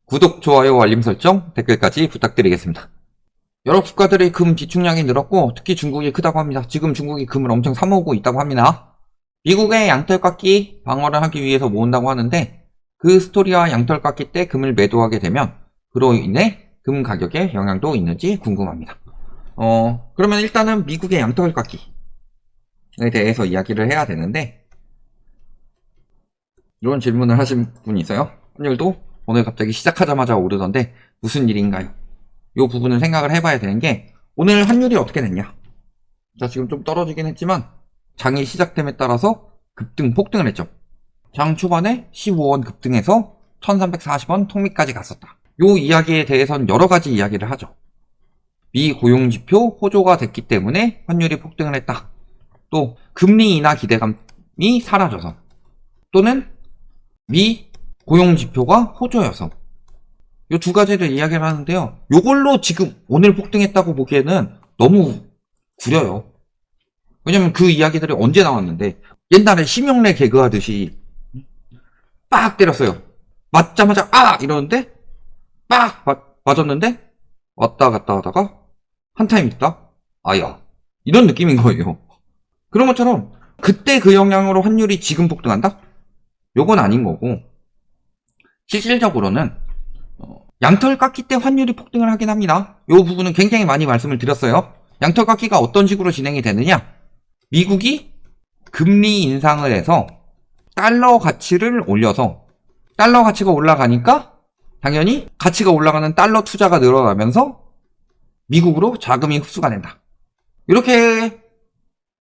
구독, 좋아요, 알림 설정, 댓글까지 부탁드리겠습니다. 여러 국가들의 금 비축량이 늘었고 특히 중국이 크다고 합니다. 지금 중국이 금을 엄청 사모으고 있다고 합니다. 미국의 양털깎기 방어를 하기 위해서 모은다고 하는데 그 스토리와 양털깎기 때 금을 매도하게 되면 그로 인해 금 가격에 영향도 있는지 궁금합니다. 그러면 일단은 미국의 양털깎기에 대해서 이야기를 해야 되는데 이런 질문을 하신 분이 있어요. 환율도 오늘 갑자기 시작하자마자 오르던데 무슨 일인가요? 이 부분을 생각을 해봐야 되는 게 오늘 환율이 어떻게 됐냐? 자, 지금 좀 떨어지긴 했지만 장이 시작됨에 따라서 급등 폭등을 했죠. 장 초반에 15원 급등해서 1340원 통미까지 갔었다. 이 이야기에 대해서는 여러 가지 이야기를 하죠. 미 고용지표 호조가 됐기 때문에 환율이 폭등을 했다. 또 금리 인하 기대감이 사라져서 또는 미 고용지표가 호조여서 이 두 가지를 이야기를 하는데요. 요걸로 지금 오늘 폭등했다고 보기에는 너무 구려요. 왜냐면 그 이야기들이 언제 나왔는데 옛날에 심형래 개그 하듯이 빡 때렸어요. 맞자마자 이러는데 빡 맞았는데 왔다 갔다 하다가 한 타임 있다 아야 이런 느낌인 거예요. 그런 것처럼 그때 그 영향으로 환율이 지금 폭등한다? 요건 아닌 거고 실질적으로는 양털 깎기 때 환율이 폭등을 하긴 합니다. 이 부분은 굉장히 많이 말씀을 드렸어요. 양털 깎기가 어떤 식으로 진행이 되느냐? 미국이 금리 인상을 해서 달러 가치를 올려서 달러 가치가 올라가니까 당연히 가치가 올라가는 달러 투자가 늘어나면서 미국으로 자금이 흡수가 된다. 이렇게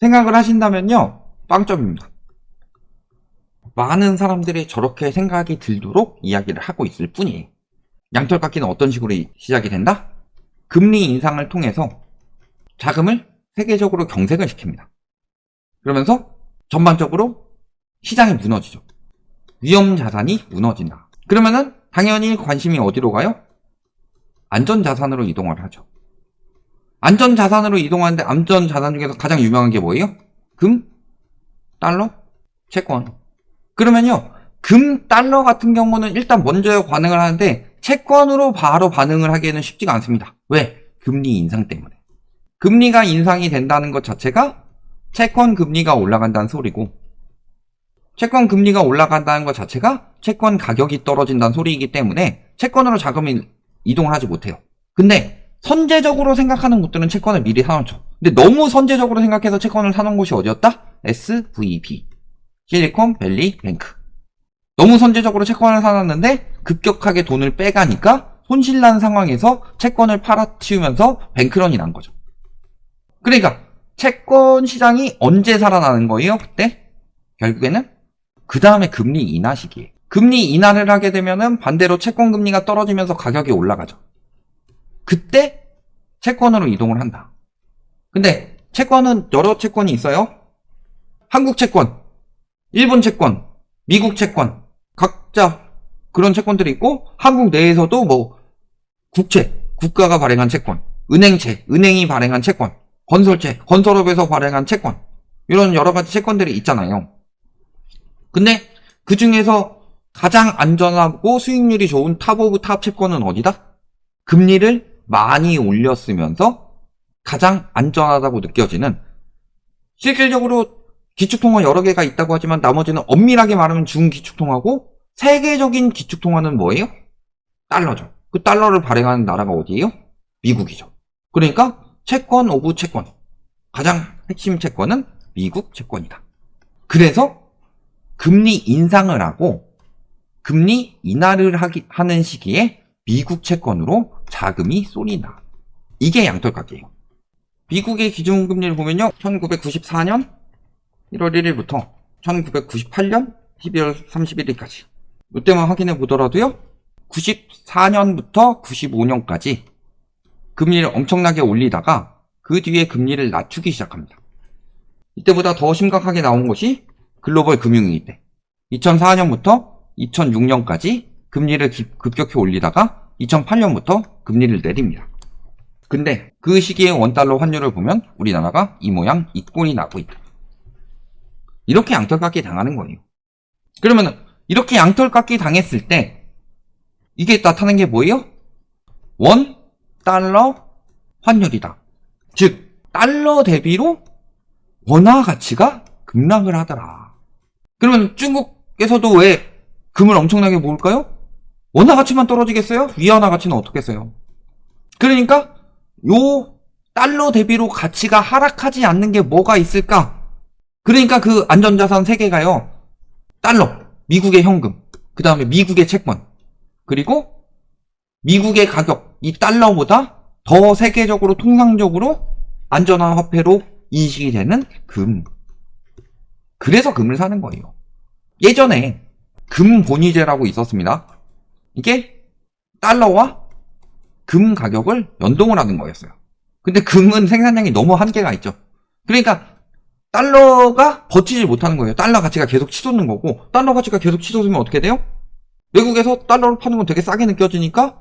생각을 하신다면요. 빵점입니다. 많은 사람들이 저렇게 생각이 들도록 이야기를 하고 있을 뿐이에요. 양털 깎기는 어떤 식으로 시작이 된다? 금리 인상을 통해서 자금을 세계적으로 경색을 시킵니다. 그러면서 전반적으로 시장이 무너지죠. 위험 자산이 무너진다. 그러면은 당연히 관심이 어디로 가요? 안전 자산으로 이동을 하죠. 안전 자산으로 이동하는데 안전 자산 중에서 가장 유명한 게 뭐예요? 금, 달러, 채권. 그러면요. 금, 달러 같은 경우는 일단 먼저 반응을 하는데 채권으로 바로 반응을 하기에는 쉽지가 않습니다. 왜? 금리 인상 때문에. 금리가 인상이 된다는 것 자체가 채권 금리가 올라간다는 소리고 채권 금리가 올라간다는 것 자체가 채권 가격이 떨어진다는 소리이기 때문에 채권으로 자금이 이동을 하지 못해요. 근데 선제적으로 생각하는 곳들은 채권을 미리 사놓죠. 근데 너무 선제적으로 생각해서 채권을 사놓은 곳이 어디였다? SVB. 실리콘밸리 뱅크. 너무 선제적으로 채권을 사놨는데 급격하게 돈을 빼가니까 손실난 상황에서 채권을 팔아치우면서 뱅크런이 난 거죠. 그러니까 채권 시장이 언제 살아나는 거예요? 그때? 결국에는 그 다음에 금리 인하 시기에 금리 인하를 하게 되면은 반대로 채권 금리가 떨어지면서 가격이 올라가죠. 그때 채권으로 이동을 한다. 근데 채권은 여러 채권이 있어요. 한국 채권, 일본 채권, 미국 채권, 각자 그런 채권들이 있고 한국 내에서도 뭐 국채, 국가가 발행한 채권, 은행채, 은행이 발행한 채권, 건설채, 건설업에서 발행한 채권 이런 여러 가지 채권들이 있잖아요. 근데 그 중에서 가장 안전하고 수익률이 좋은 탑 오브 탑 채권은 어디다? 금리를 많이 올렸으면서 가장 안전하다고 느껴지는 실질적으로 기축통화 여러 개가 있다고 하지만 나머지는 엄밀하게 말하면 중기축통화고 세계적인 기축통화는 뭐예요? 달러죠. 그 달러를 발행하는 나라가 어디예요? 미국이죠. 그러니까 채권 오브 채권. 가장 핵심 채권은 미국 채권이다. 그래서 금리 인상을 하고 금리 인하를 하는 시기에 미국 채권으로 자금이 쏠린다. 이게 양털깎기예요. 미국의 기준금리를 보면요. 1994년 1월 1일부터 1998년 12월 31일까지 이때만 확인해 보더라도요. 94년부터 95년까지 금리를 엄청나게 올리다가 그 뒤에 금리를 낮추기 시작합니다. 이때보다 더 심각하게 나온 것이 글로벌 금융위기 때 2004년부터 2006년까지 금리를 급격히 올리다가 2008년부터 금리를 내립니다. 근데 그 시기의 원달러 환율을 보면 우리나라가 이 모양 이 꼴이 나고 있다. 이렇게 양털깎기 당하는 거예요. 그러면 이렇게 양털깎기 당했을 때 이게 나타낸 게 뭐예요? 원 달러 환율이다. 즉 달러 대비로 원화 가치가 급락을 하더라. 그러면 중국에서도 왜 금을 엄청나게 모을까요? 원화 가치만 떨어지겠어요? 위안화 가치는 어떻겠어요? 그러니까 요 달러 대비로 가치가 하락하지 않는 게 뭐가 있을까? 그러니까 그 안전자산 3개가요. 달러, 미국의 현금, 그 다음에 미국의 채권, 그리고 미국의 가격, 이 달러보다 더 세계적으로 통상적으로 안전한 화폐로 인식이 되는 금. 그래서 금을 사는 거예요. 예전에 금 본위제라고 있었습니다. 이게 달러와 금 가격을 연동을 하는 거였어요. 근데 금은 생산량이 너무 한계가 있죠. 그러니까 달러가 버티지 못하는 거예요. 달러 가치가 계속 치솟는 거고, 달러 가치가 계속 치솟으면 어떻게 돼요? 외국에서 달러를 파는 건 되게 싸게 느껴지니까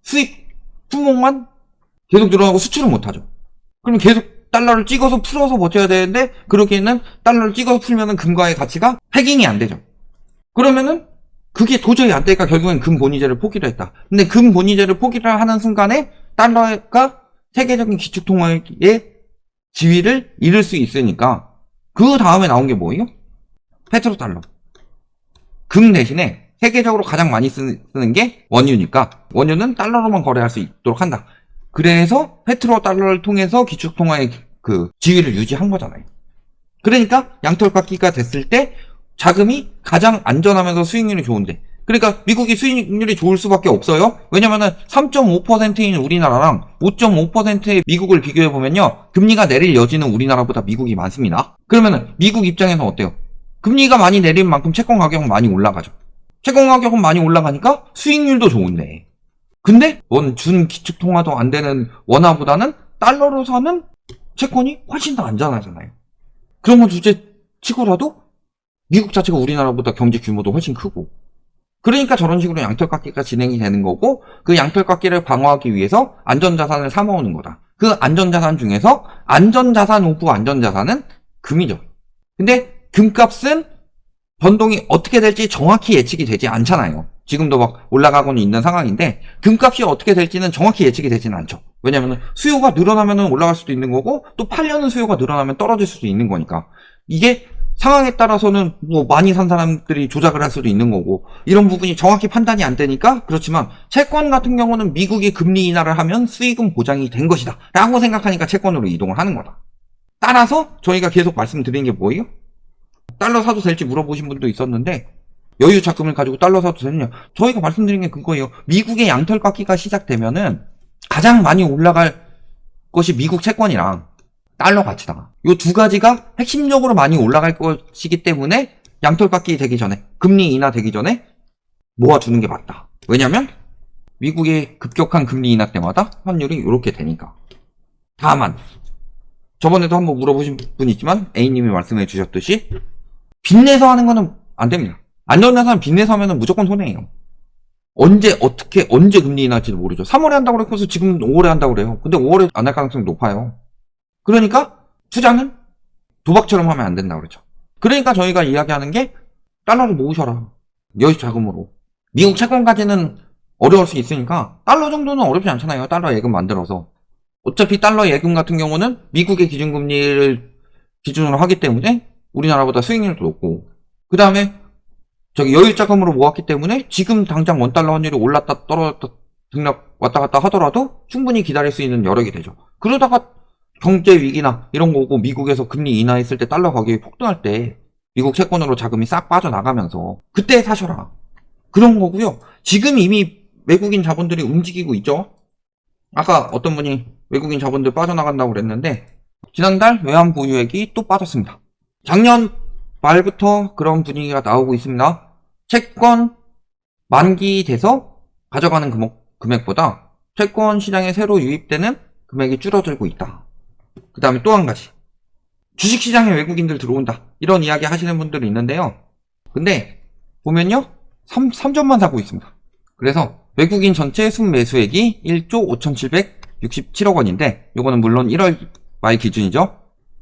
수입 품목만 계속 늘어나고 수출을 못하죠. 그럼 계속 달러를 찍어서 풀어서 버텨야 되는데, 그러기에는 달러를 찍어서 풀면은 금과의 가치가 패깅이 안 되죠. 그러면은 그게 도저히 안 되니까 결국엔 금 본위제를 포기를 했다. 근데 금 본위제를 포기를 하는 순간에 달러가 세계적인 기축통화의 지위를 잃을 수 있으니까 그 다음에 나온 게 뭐예요? 페트로달러. 금 대신에 세계적으로 가장 많이 쓰는 게 원유니까 원유는 달러로만 거래할 수 있도록 한다. 그래서 페트로달러를 통해서 기축통화의 그 지위를 유지한 거잖아요. 그러니까 양털깎이가 됐을 때 자금이 가장 안전하면서 수익률이 좋은데, 그러니까 미국이 수익률이 좋을 수밖에 없어요. 왜냐면은 3.5%인 우리나라랑 5.5%의 미국을 비교해보면요, 금리가 내릴 여지는 우리나라보다 미국이 많습니다. 그러면은 미국 입장에서 어때요? 금리가 많이 내린 만큼 채권 가격은 많이 올라가죠. 채권 가격은 많이 올라가니까 수익률도 좋은데, 근데 준 기축통화도 안 되는 원화보다는 달러로 사는 채권이 훨씬 더 안전하잖아요. 그런 건 주제 치고라도 미국 자체가 우리나라보다 경제 규모도 훨씬 크고, 그러니까 저런 식으로 양털깎기가 진행이 되는 거고, 그 양털깎기를 방어하기 위해서 안전자산을 사모으는 거다. 그 안전자산 중에서 안전자산 오브 안전자산은 금이죠. 근데 금값은 변동이 어떻게 될지 정확히 예측이 되지 않잖아요. 지금도 막 올라가고는 있는 상황인데 금값이 어떻게 될지는 정확히 예측이 되지는 않죠. 왜냐하면 수요가 늘어나면 올라갈 수도 있는 거고, 또 팔려는 수요가 늘어나면 떨어질 수도 있는 거니까, 이게 상황에 따라서는 뭐 많이 산 사람들이 조작을 할 수도 있는 거고, 이런 부분이 정확히 판단이 안 되니까. 그렇지만 채권 같은 경우는 미국이 금리 인하를 하면 수익은 보장이 된 것이다 라고 생각하니까 채권으로 이동을 하는 거다. 따라서 저희가 계속 말씀드린 게 뭐예요? 달러 사도 될지 물어보신 분도 있었는데, 여유 자금을 가지고 달러 사도 되느냐? 저희가 말씀드린 게 그거예요. 미국의 양털깎기가 시작되면은 가장 많이 올라갈 것이 미국 채권이랑 달러 가치다. 이 두 가지가 핵심적으로 많이 올라갈 것이기 때문에 양털깎이 되기 전에, 금리 인하 되기 전에 모아주는 게 맞다. 왜냐면 미국의 급격한 금리 인하 때마다 환율이 이렇게 되니까. 다만 저번에도 한번 물어보신 분 있지만 A님이 말씀해 주셨듯이 빚내서 하는 거는 안 됩니다. 안전자산 빚내서 하면 무조건 손해예요. 언제 금리 인하할지도 모르죠. 3월에 한다고 그래서 지금 5월에 한다고 그래요. 근데 5월에 안 할 가능성이 높아요. 그러니까 투자는 도박처럼 하면 안 된다고 그러죠. 그러니까 저희가 이야기하는 게 달러를 모으셔라. 여유 자금으로. 미국 채권까지는 어려울 수 있으니까 달러 정도는 어렵지 않잖아요. 달러 예금 만들어서. 어차피 달러 예금 같은 경우는 미국의 기준금리를 기준으로 하기 때문에 우리나라보다 수익률도 높고, 그 다음에 여유 자금으로 모았기 때문에 지금 당장 원달러 환율이 올랐다 떨어졌다 등락 왔다 갔다 하더라도 충분히 기다릴 수 있는 여력이 되죠. 그러다가 경제 위기나 이런 거 오고 미국에서 금리 인하했을 때 달러 가격이 폭등할 때 미국 채권으로 자금이 싹 빠져나가면서 그때 사셔라. 그런 거고요. 지금 이미 외국인 자본들이 움직이고 있죠. 아까 어떤 분이 외국인 자본들 빠져나간다고 그랬는데 지난달 외환 보유액이 또 빠졌습니다. 작년 말부터 그런 분위기가 나오고 있습니다. 채권 만기돼서 가져가는 금액보다 채권 시장에 새로 유입되는 금액이 줄어들고 있다. 그 다음에 또 한 가지, 주식시장에 외국인들 들어온다 이런 이야기 하시는 분들이 있는데요. 근데 보면요 3점만 사고 있습니다. 그래서 외국인 전체 순매수액이 1조 5,767억 원인데 요거는 물론 1월 말 기준이죠.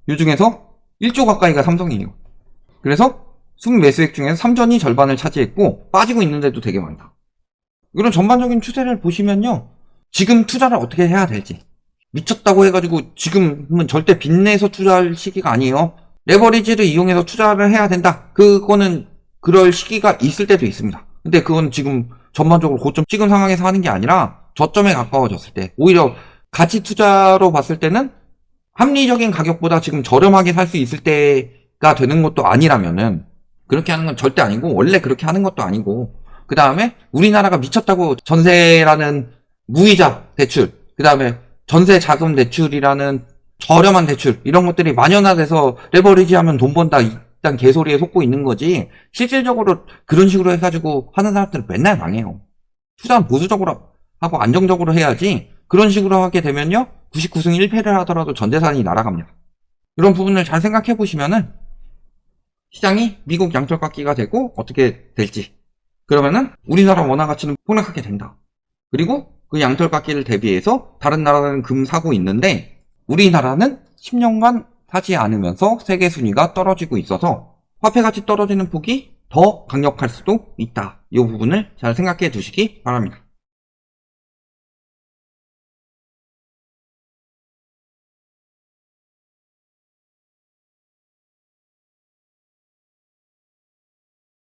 요 중에서 1조 가까이가 삼성이에요. 그래서 순매수액 중에서 삼전이 절반을 차지했고 빠지고 있는 데도 되게 많다. 이런 전반적인 추세를 보시면요. 지금 투자를 어떻게 해야 될지. 미쳤다고 해가지고 지금은 절대 빚내서 투자할 시기가 아니에요. 레버리지를 이용해서 투자를 해야 된다. 그거는 그럴 시기가 있을 때도 있습니다. 근데 그건 지금 전반적으로 고점 찍은 상황에서 하는 게 아니라 저점에 가까워졌을 때, 오히려 가치 투자로 봤을 때는 합리적인 가격보다 지금 저렴하게 살 수 있을 때가 되는 것도 아니라면은 그렇게 하는 건 절대 아니고, 원래 그렇게 하는 것도 아니고, 그 다음에 우리나라가 미쳤다고 전세라는 무이자 대출, 그 다음에 전세 자금 대출이라는 저렴한 대출, 이런 것들이 만연화돼서 레버리지 하면 돈 번다, 일단 개소리에 속고 있는 거지, 실질적으로 그런 식으로 해가지고 하는 사람들은 맨날 망해요. 투자는 보수적으로 하고 안정적으로 해야지, 그런 식으로 하게 되면요 99승 1패를 하더라도 전재산이 날아갑니다. 이런 부분을 잘 생각해 보시면은 시장이 미국 양털깎기가 되고 어떻게 될지, 그러면은 우리나라 원화 가치는 폭락하게 된다. 그리고 그 양털깎기를 대비해서 다른 나라는 금 사고 있는데 우리나라는 10년간 사지 않으면서 세계 순위가 떨어지고 있어서 화폐 가치 떨어지는 폭이 더 강력할 수도 있다. 이 부분을 잘 생각해 두시기 바랍니다.